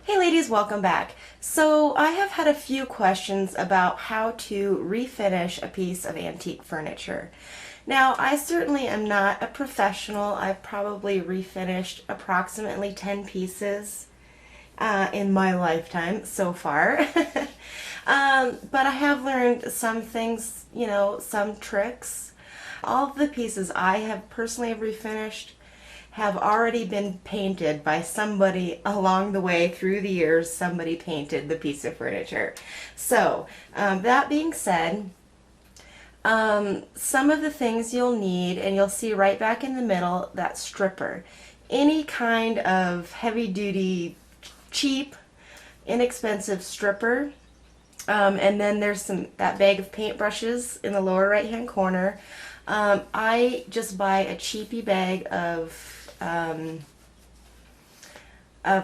Hey ladies, welcome back. So I have had a few questions about how to refinish a piece of antique furniture. Now, I certainly am not a professional. I've probably refinished approximately 10 pieces in my lifetime so far. But I have learned some things, some tricks. All of the pieces I have personally refinished have already been painted by somebody along the way through the years. Somebody painted the piece of furniture. So that being said, some of the things you'll need, and you'll see right back in the middle, that stripper. Any kind of heavy duty, cheap, inexpensive stripper. And then there's that bag of paintbrushes in the lower right hand corner. I just buy a cheapy bag of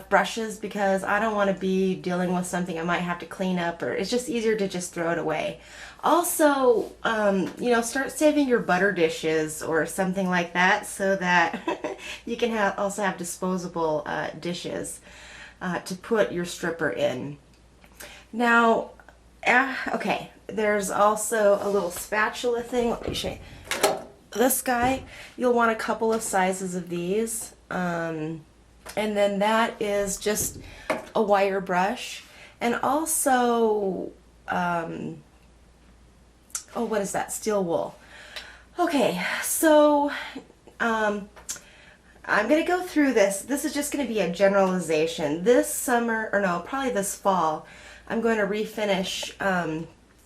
brushes because I don't want to be dealing with something I might have to clean up, or it's just easier to just throw it away. Also, start saving your butter dishes or something like that so that you can also have disposable dishes to put your stripper in. Now, okay, there's also a little spatula thing. Let me show you. This guy, you'll want a couple of sizes of these. And then that is just a wire brush. And also, what is that? Steel wool. Okay, so I'm going to go through this. This is just going to be a generalization. This summer, or no, probably this fall, I'm going to refinish.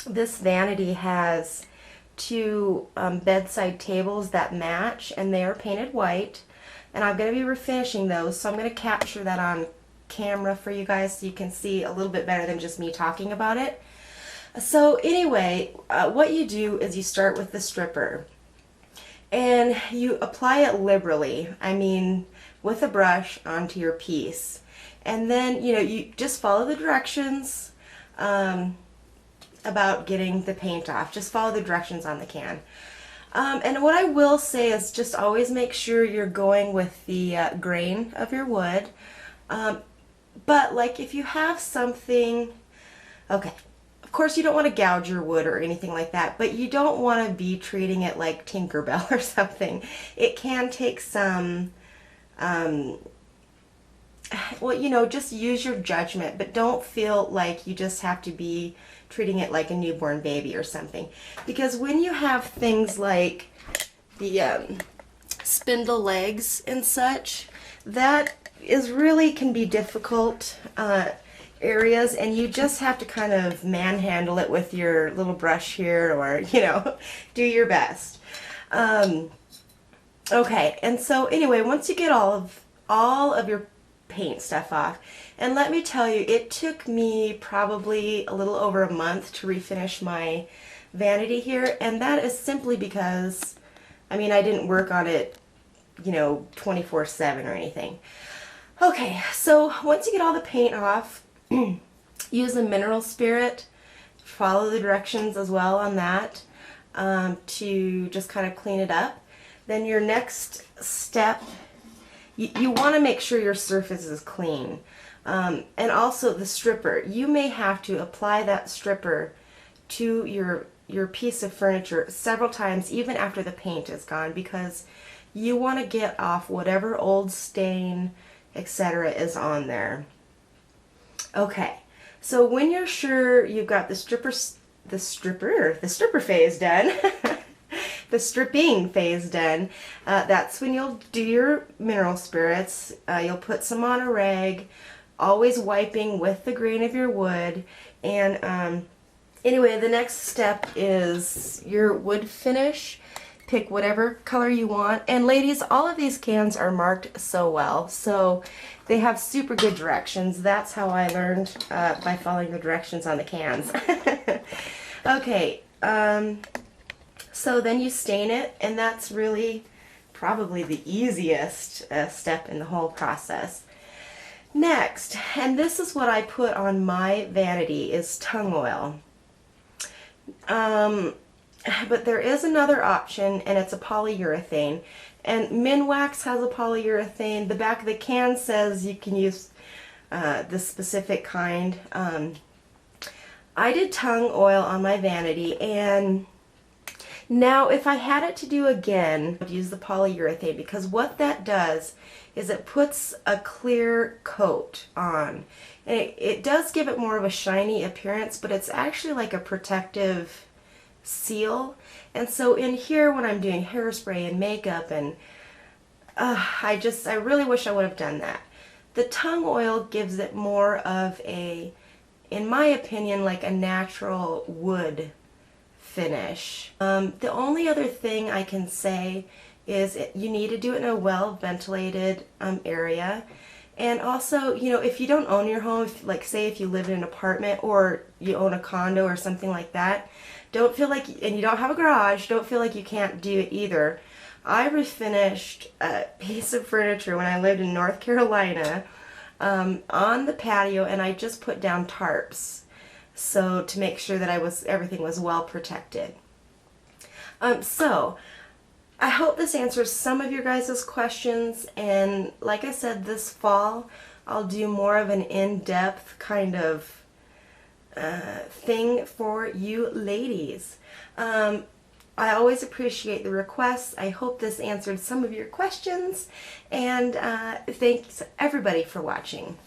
This vanity has two bedside tables that match, and they are painted white, and I'm going to be refinishing those, so I'm going to capture that on camera for you guys so you can see a little bit better than just me talking about it. So anyway, what you do is you start with the stripper and you apply it liberally, I mean with a brush onto your piece, and then you just follow the directions about getting the paint off. Just follow the directions on the can. And what I will say is just always make sure you're going with the grain of your wood. But like if you have something, okay, of course you don't want to gouge your wood or anything like that, but you don't want to be treating it like Tinkerbell or something. It can take some, just use your judgment, but don't feel like you just have to be treating it like a newborn baby or something. Because when you have things like the spindle legs and such, that is really can be difficult areas, and you just have to kind of manhandle it with your little brush here, or do your best. Okay, and so anyway, once you get all of your paint stuff off, and let me tell you, it took me probably a little over a month to refinish my vanity here, and that is simply because, I didn't work on it, 24/7 or anything. Okay, so once you get all the paint off, use a mineral spirit, follow the directions as well on that, to just kind of clean it up. Then your next step, you want to make sure your surface is clean. And also the stripper. You may have to apply that stripper to your piece of furniture several times, even after the paint is gone, because you want to get off whatever old stain, etc. is on there. Okay, so when you're sure you've got the stripper phase done, the stripping phase done, that's when you'll do your mineral spirits. You'll put some on a rag, always wiping with the grain of your wood. And anyway, the next step is your wood finish. Pick whatever color you want. And ladies, all of these cans are marked so well, so they have super good directions. That's how I learned, by following the directions on the cans. Okay, so then you stain it, and that's really probably the easiest step in the whole process. Next, and this is what I put on my vanity, is Tung Oil. But there is another option, and it's a polyurethane. And Minwax has a polyurethane. The back of the can says you can use this specific kind. I did Tung Oil on my vanity, and now if I had it to do again, I'd use the polyurethane, because what that does is it puts a clear coat on. And it does give it more of a shiny appearance, but it's actually like a protective seal. And so in here, when I'm doing hairspray and makeup, and I really wish I would have done that. The Tung Oil gives it more of a, in my opinion, like a natural wood finish. The only other thing I can say is you need to do it in a well-ventilated area. And also, you know, if you don't own your home, like say if you live in an apartment or you own a condo or something like that, don't feel like, and you don't have a garage, don't feel like you can't do it either. I refinished a piece of furniture when I lived in North Carolina on the patio, and I just put down tarps, so to make sure that everything was well protected. So I hope this answers some of your guys' questions, and like I said, this fall I'll do more of an in-depth kind of thing for you ladies. I always appreciate the requests. I hope this answered some of your questions, and thanks everybody for watching.